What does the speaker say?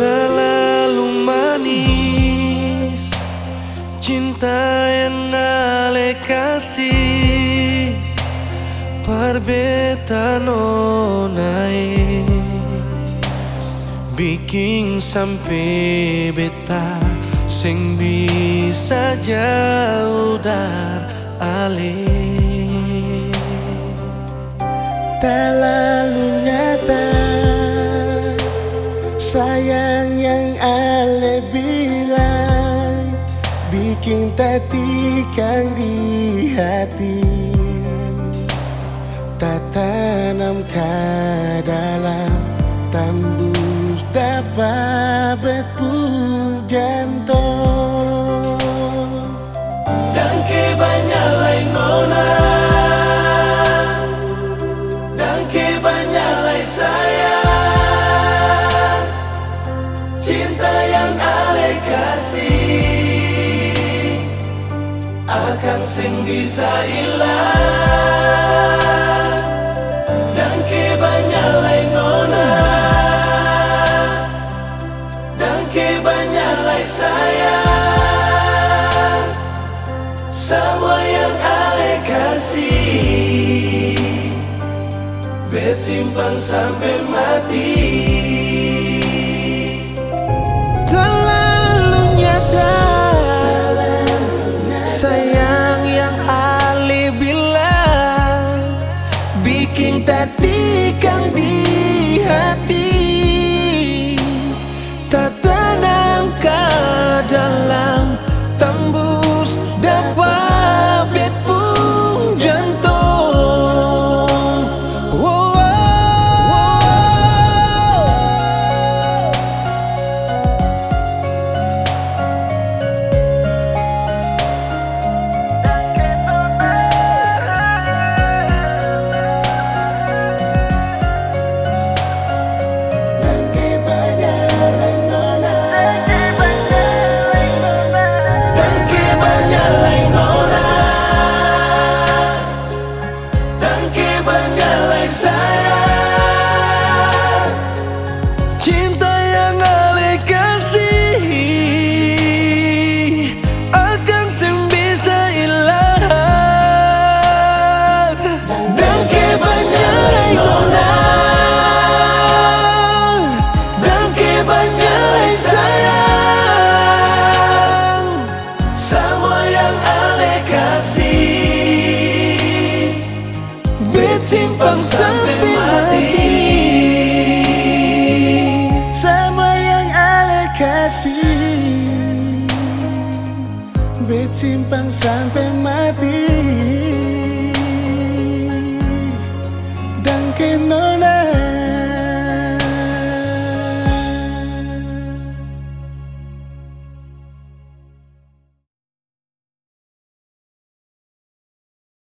Terlalu manis cinta yang ale kasih, perbedaan onai bikin sampai beta sing bisa jauh dari ale. Terlalu nyata sayang yang ale bilang, bikin tetikang di hati, tak tanam ke dalam, tembus dapat pun jantung. Dan kebanyak lain nona, dan kebanyak lain sayang, cinta yang ale kasih akan sing bisa hilang. Dan kebanyak lain nona, dan kebanyak lain sayang, semua yang ale kasih bet simpan sampai mati. Terlalu nyata sayang yang ale bilang, bikin tetikang di hati, tak tenang ke dalam, tembus dapat bet pun jantung. Oh, Cinta yang ale kasih akan sing bisa hilang. dan kebanyakan orang, dan kebanyakan sayang, Semua yang ale kasih bet simpang sampai mati. Semua yang ale kasih bet simpang sampai mati. Dan ke nona